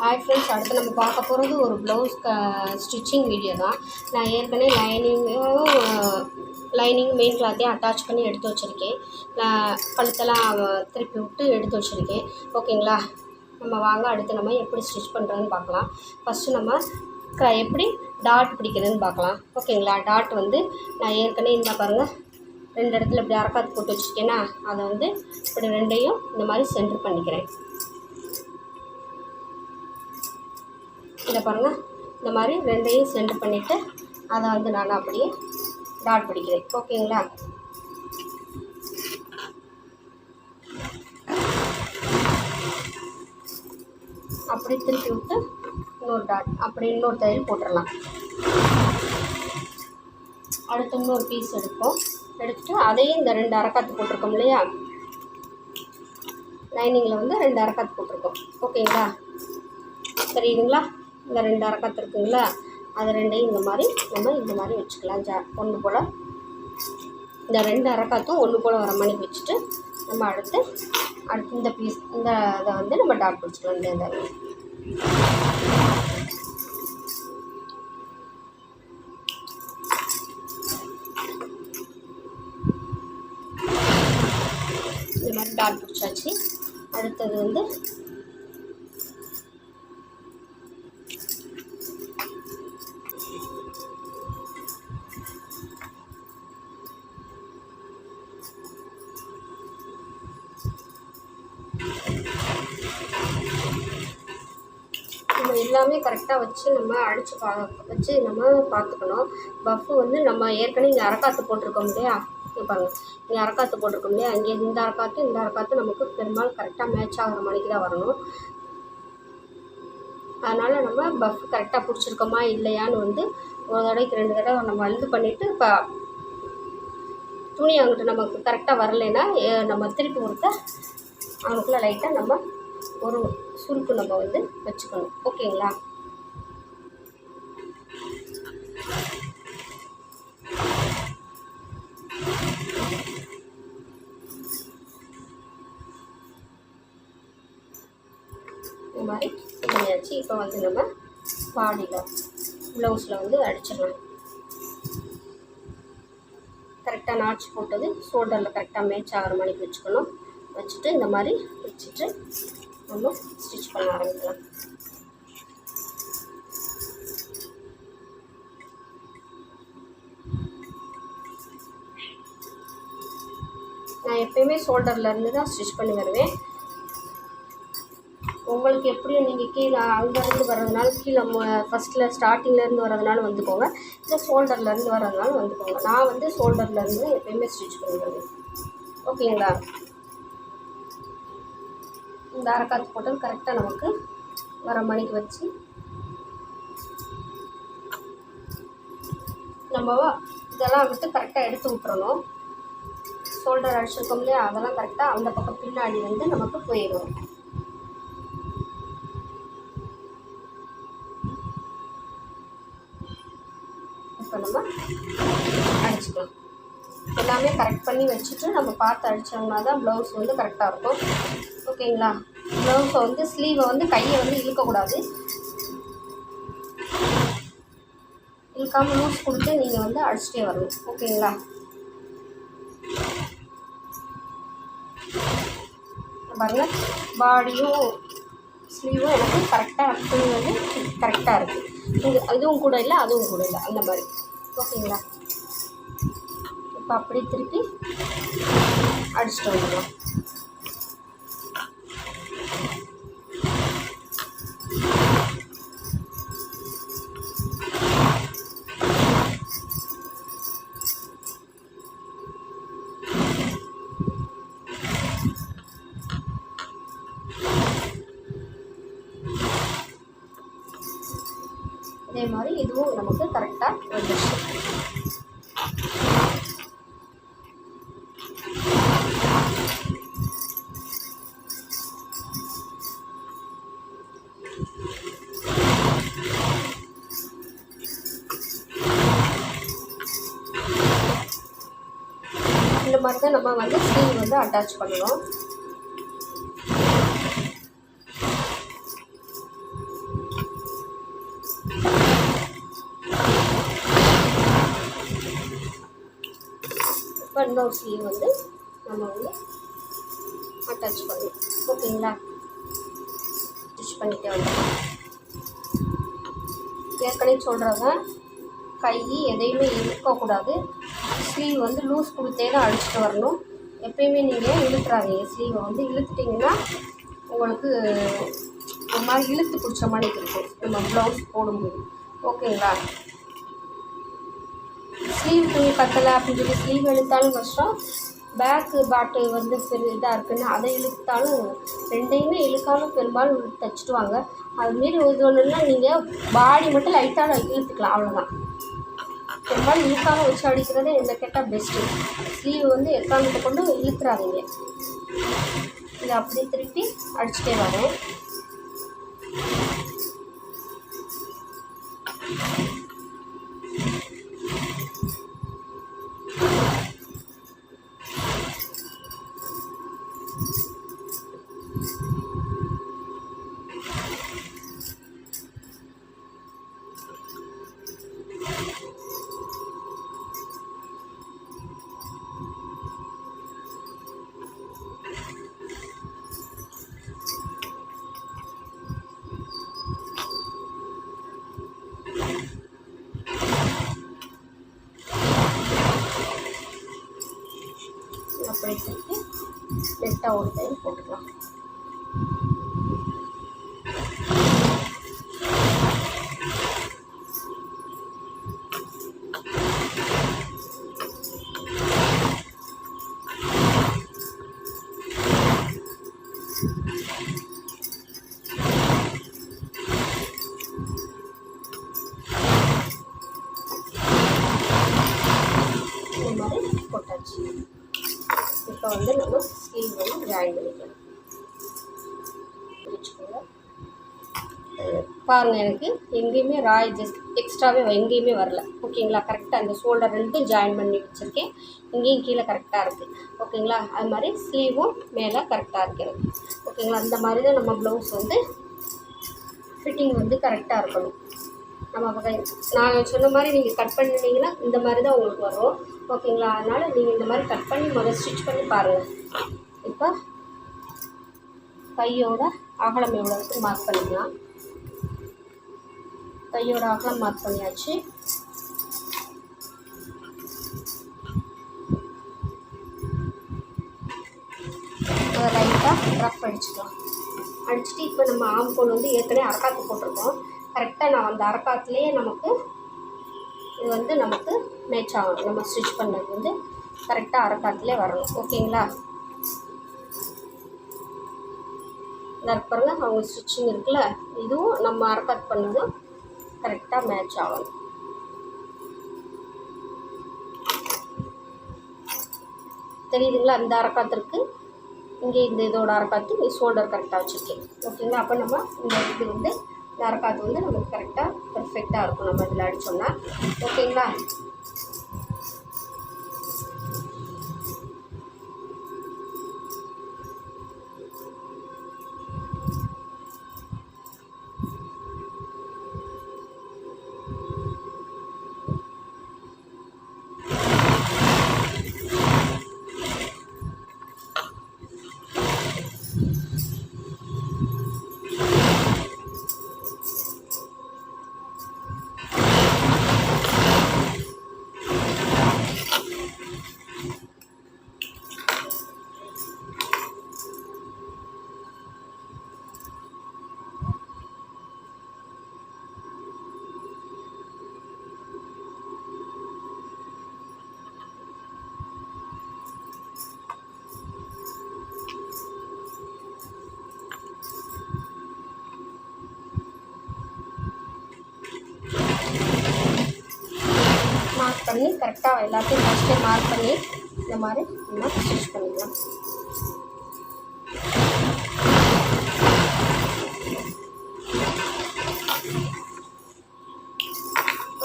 Hi friends, அடுத்து நம்ம பார்க்க போகிறது ஒரு ப்ளவுஸ் ஸ்டிச்சிங் வீடியோ தான். நான் ஏற்கனவே லைனிங் மெயின் கிளாத்தையும் அட்டாச் பண்ணி எடுத்து வச்சுருக்கேன். நான் கழுத்தெல்லாம் திருப்பி விட்டு எடுத்து வச்சுருக்கேன். ஓகேங்களா, நம்ம வாங்க அடுத்து நம்ம எப்படி ஸ்டிச் பண்ணுறதுன்னு பார்க்கலாம். ஃபஸ்ட்டு நம்ம எப்படி டாட் பிடிக்கிறதுன்னு பார்க்கலாம். ஓகேங்களா, டாட் வந்து நான் ஏற்கனவே இந்த பாருங்கள் 2 இடத்துல இப்படி அரக்காத்து போட்டு வச்சுருக்கேன்னா அதை வந்து இப்படி 2ஐயும் இந்த மாதிரி சென்டர் பண்ணிக்கிறேன். இதை பாருங்கள், இந்த மாதிரி 2ஐயும் சென்டர் பண்ணிவிட்டு அதை வந்து நான் அப்படியே டாட் பிடிக்கிறேன். ஓகேங்களா, அப்படி திருப்பி விட்டு இன்னொரு டாட் அப்படி இன்னொரு தையல் போட்டுடலாம். அடுத்து இன்னொரு பீஸ் எடுத்துட்டு அதையும் இந்த 2 அரக்காத்து போட்டிருக்கோம் இல்லையா, லைனிங்கில் வந்து 2 அரக்காத்து போட்டிருக்கோம். ஓகேங்களா, தெரியுதுங்களா, இந்த 2 அரக்காத்து இருக்குங்களா, அது 2ஐயும் இந்த மாதிரி வச்சுக்கலாம். ஒன்று போல் இந்த 2 அரக்காத்தும் ஒன்று போல் வர மாதிரி வச்சுட்டு நம்ம அடுத்து இந்த பீஸ் இந்த இதை வந்து நம்ம டாட் பிடிச்சிக்கலாம். இந்த மாதிரி டாட் பிடிச்சாச்சு. அடுத்தது வந்து நம்ம எல்லாமே கரெக்டாக வச்சு நம்ம அடித்து நம்ம பார்த்துக்கணும். பஃப்பு வந்து நம்ம ஏற்கனவே இங்கே அரக்காத்து போட்டிருக்கோம் இல்லையா, பாருங்கள் இங்கே அரக்காத்து போட்டிருக்கோம் இல்லையா, இங்கே இந்த அரக்காத்து நமக்கு பெரும்பாலும் கரெக்டாக மேட்ச் ஆகிற மாதிரிக்கு தான் வரணும். அதனால் நம்ம பஃப் கரெக்டாக பிடிச்சிருக்கோமா இல்லையான்னு வந்து ஒரு தடவைக்கு 2 தடவை நம்ம இது பண்ணிவிட்டு இப்போ துணி அங்கிட்டு நமக்கு கரெக்டாக வரலைன்னா நம்ம திருப்பி கொடுத்தா அவனுக்குள்ளே லைட்டாக நம்ம ஒரு சுருக்கு நம்ம வந்து வச்சுக்கணும். ஓகேங்களா, இந்த மாதிரி பண்ணியாச்சு. இப்போ வந்து நம்ம பாடியில் ப்ளவுஸில் வந்து அடிச்சிடலாம். கரெக்டாக நாட்ச் போட்டது ஷோல்டரில் கரெக்டாக மேட்ச் ஆகிற மாதிரி வச்சுக்கணும். வச்சுட்டு இந்த மாதிரி வச்சுட்டு நம்ம ஸ்டிச் பண்ண ஆரம்பிக்கலாம். நான் எப்பயுமே ஷோல்டர்லேருந்து தான் ஸ்டிச் பண்ணி வருவேன். உங்களுக்கு எப்படியும் நீங்கள் கீழே அங்கேருந்து வர்றதுனால கீழே ஃபஸ்ட்டில் ஸ்டார்டிங்லேருந்து வர்றதுனால வந்துக்கோங்க, இல்லை ஷோல்டர்லேருந்து வர்றதுனால வந்துக்கோங்க. நான் வந்து ஷோல்டர்லேருந்து எப்பயுமே ஸ்டிச் பண்ணி வருவேன். ஓகேங்களா, இந்த அரக்காத்து போட்டது கரெக்டாக நமக்கு வர மணிக்கு வச்சு நம்ம இதெல்லாம் விட்டு கரெக்டாக எடுத்து விட்டுறணும். ஷோல்டர் அடிச்சிருக்கோம் இல்லையா, அதெல்லாம் கரெக்டாக அந்த பக்கம் பின்னாடி வந்து நமக்கு போயிடும். இப்போ நம்ம அடிச்சுக்கலாம். எல்லாமே கரெக்ட் பண்ணி வச்சுட்டு நம்ம பார்த்து அடித்தோம்னா தான் ப்ளவுஸ் வந்து கரெக்டாக இருக்கும். ஓகேங்களா, ப்ளவுஸை வந்து ஸ்லீவை வந்து கையை வந்து இழுக்கக்கூடாது. இழுக்காமல் லூஸ் கொடுத்து நீங்கள் வந்து அடிச்சிட்டே வரணும். ஓகேங்களா, பாருங்கள் பாடியும் ஸ்லீவும் எனக்கு கரெக்டாக துணி வந்து கரெக்டாக இருக்குது. இதுவும் கூட இல்லை அதுவும் கூட இல்லை, அந்த மாதிரி. ஓகேங்களா, இப்போ அப்படியே திருப்பி அடிச்சுட்டு வந்துடலாம். இதே மாதிரி இதுவும் நமக்கு கரெக்டாக வந்துடுச்சு. இந்த மாதிரி தான் நம்ம வந்து ஸ்லீவ் வந்து அட்டாச் பண்ணணும். இப்போ இன்னொரு ஸ்லீவ் வந்து நம்ம வந்து அட்டாச் பண்ணணும். ஓகேங்களா? ஸ்டிச் பண்ணிட்டே வந்துடலாம். ஏற்கனவே சொல்கிறத கை எதையுமே இழுக்கக்கூடாது. ஸ்லீவ் வந்து லூஸ் கொடுத்தே தான் அடிச்சுட்டு வரணும். எப்பயுமே நீங்கள் இழுத்துறாதீங்க. ஸ்லீவை வந்து இழுத்துட்டிங்கன்னா உங்களுக்கு ஒரு மாதிரி இழுத்து பிடிச்ச மாதிரி இருக்கும் நம்ம ப்ளவுஸ் போடும்போது. ஓகேங்களா? ஸ்லீவ் துணி பத்தலை அப்படின்னு சொல்லி ஸ்லீவ் இழுத்தாலும் கஷ்டம், பேக்கு பாட்டு வந்து பெரிய இதாக இருக்குன்னு அதை இழுத்தாலும், ரெண்டையுமே இழுக்காமல் பெரும்பாலும் தைச்சிட்டு வாங்க. அதுமாரி இது ஒன்றுன்னா நீங்கள் பாடி மட்டும் லைட்டாக இழுத்துக்கலாம், அவ்வளோதான். பெரும்பாலும் இழுக்காமல் வச்சு அடிக்கிறதே இந்த கேட்டால் பெஸ்ட்டு. ஸ்லீவ் வந்து எக்காரணத்தை கொண்டு இழுத்துறாதீங்க. இதை அப்படியே திருப்பி அடிச்சுட்டே வரேன். அப்படியே திருப்பி நெட்டாக ஒரு டைம் போட்டுக்கலாம். இந்த மாதிரி போட்டாச்சு. இப்போ வந்து நம்ம ஸ்லீவ் வந்து ஜாயின் பண்ணிக்கலாம். வச்சுக்கோங்க. பாருங்கள், எனக்கு எங்கேயுமே ராய் ஜஸ்ட் எக்ஸ்ட்ராவே எங்கேயுமே வரல. ஓகேங்களா? கரெக்டாக அந்த ஷோல்டர் ரெண்டும் ஜாயின் பண்ணி வச்சுருக்கேன். இங்கேயும் கீழே கரெக்டாக இருக்குது. ஓகேங்களா? அது மாதிரி ஸ்லீவும் மேலே கரெக்டாக இருக்குது. ஓகேங்களா? அந்த மாதிரி தான் நம்ம ப்ளவுஸ் வந்து ஃபிட்டிங் வந்து கரெக்டாக இருக்கணும். நம்ம நான் சொன்ன மாதிரி நீங்கள் கட் பண்ணிட்டீங்கன்னா இந்த மாதிரி தான் உங்களுக்கு வரும். ஓகேங்களா? அதனால் நீங்கள் இந்த மாதிரி கட் பண்ணி முதல்ல ஸ்டிச் பண்ணி பாருங்கள். இப்போ கையோட அகலம் எவ்வளோ இருக்குது மார்க் பண்ணிக்கலாம். கையோட அகலம் மார்க் பண்ணியாச்சு. அதை லைட்டாக ரஃப் அடிச்சுக்கலாம். அடிச்சுட்டு இப்போ நம்ம ஆம்கோல் வந்து ஏற்கனவே அரக்காத்து போட்டிருக்கோம். கரெக்டாக நான் அந்த அரக்காத்துலேயே நமக்கு இது வந்து நமக்கு மேட்ச் ஆகணும். நம்ம ஸ்டிச் பண்ணது வந்து கரெக்டாக அரக்காத்துலேயே வரணும். ஓகேங்களா? இந்த பாருங்க, அவங்க ஸ்டிச்சிங் இருக்குல்ல, இதுவும் நம்ம அரக்காத்து பண்ணதும் கரெக்டாக மேட்ச் ஆகணும். தெரியுதுங்களா? இந்த அரக்காத்திற்கு இங்கே இந்த இதோட அரக்காத்து ஷோல்டர் கரெக்டாக வச்சுருக்கேன். ஓகேங்களா? அப்போ நம்ம இந்த இது வந்து இந்த அரக்காத்து வந்து நமக்கு கரெக்டாக பெர்ஃபெக்டாக இருக்கும் நம்ம இதில் அடித்தோம்னா. ஓகேங்களா? மார்க் பண்ணி கரெக்டாக எல்லாத்தையும் ஃபஸ்ட்டே மார்க் பண்ணி இந்த மாதிரி நம்ம ஸ்டிச் பண்ணிக்கலாம்.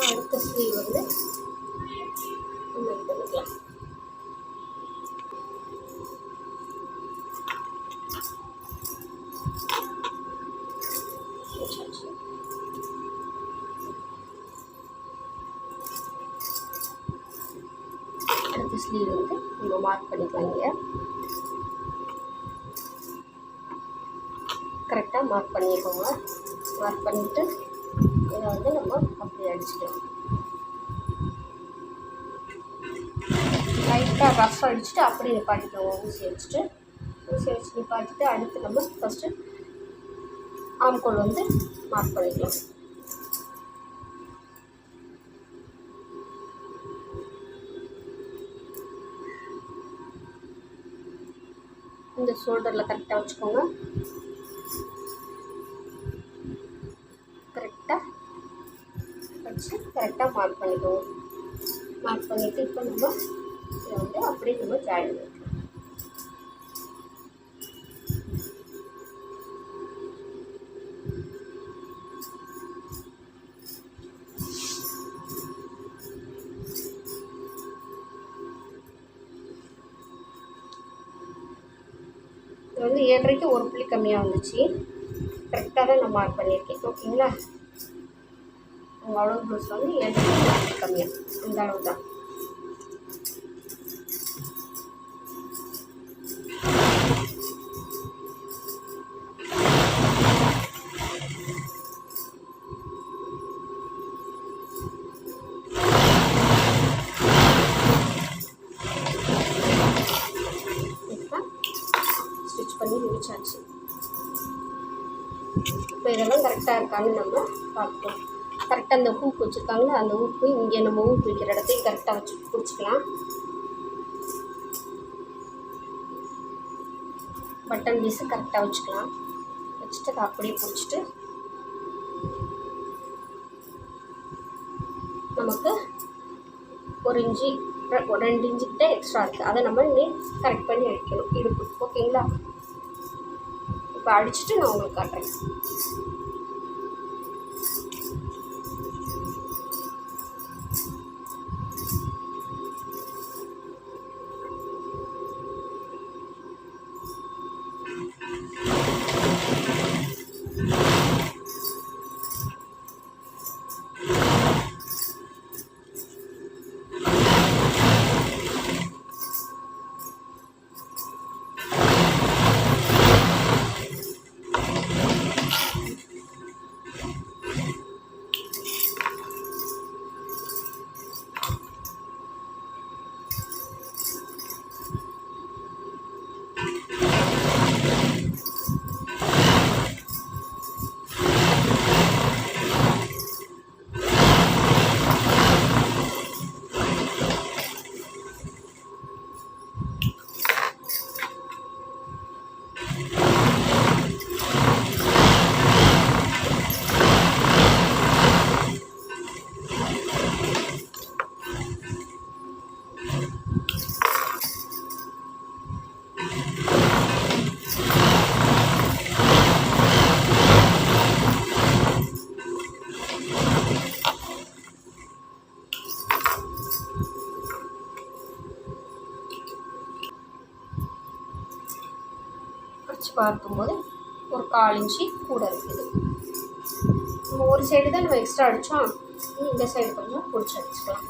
அடுத்த ஸ்லீவ் வந்து பண்ணிக்கலாம். அடுத்த ஸ்லீவ் வந்து நம்ம மார்க் பண்ணிக்கலாம். இங்கே கரெக்டாக மார்க் பண்ணிக்கோங்க. மார்க் பண்ணிவிட்டு இதை வந்து நம்ம அப்படியே அடிச்சுக்கலாம். லைட்டாக ரஃப் அடிச்சுட்டு அப்படியே நிப்பாட்டிக்கோங்க. ஊசி வச்சு நிப்பாட்டிட்டு அடுத்து நம்ம ஃபஸ்ட்டு ஆம்கோல் வந்து மார்க் பண்ணிக்கலாம். இந்த ஷோல்டரில் கரெக்டாக வச்சுக்கோங்க. கரெக்டாக வச்சு கரெக்டாக மார்க் பண்ணிக்கோங்க. மார்க் பண்ணிவிட்டு இப்போ நம்ம இதை வந்து அப்படியே நம்ம ஜாயின் பண்ணிக்கலாம். இது வந்து 7.5க்கு ஒரு புள்ளி கம்மியாக வந்துச்சு. கரெக்டாக தான் நான் மார்க் பண்ணியிருக்கேன். ஓகேங்களா? உங்கள் அளவு ப்ளவுஸ் வந்து 7.5க்கு ஒரு புள்ளி கம்மியாக, இந்த அளவு தான். பண்ணி முடிச்சாச்சு. இப்போ இதெல்லாம் கரெக்டாக இருக்கான்னு நம்ம பார்த்துக்கலாம். கரெக்டாக அந்த ஹூக் வச்சுருக்காங்களே, அந்த ஹூக்கு இங்கே நம்ம ஹூக் வைக்கிற இடத்தையும் கரெக்டாக வச்சு பிடிச்சிக்கலாம். பட்டன் பீஸு கரெக்டாக வச்சுக்கலாம். வச்சுட்டு அதை அப்படியே பிடிச்சிட்டு நமக்கு 1 இன்ச்சு 2 இன்ச்சுக்கிட்ட எக்ஸ்ட்ரா இருக்குது. அதை நம்ம இன்னும் கரெக்ட் பண்ணி அடிக்கணும் இடுப்பு. ஓகேங்களா? இப்போ அடிச்சுட்டு நான் உங்களுக்கு காட்டுறேன். வச்சு பார்க்கும்போது ஒரு 1/4 இன்ச்சு கூட இருக்குது. நம்ம ஒரு சைடு தான் நம்ம எக்ஸ்ட்ரா அடித்தோம். இந்த சைடு கொஞ்சம் பிடிச்சி அடிச்சுக்கலாம்.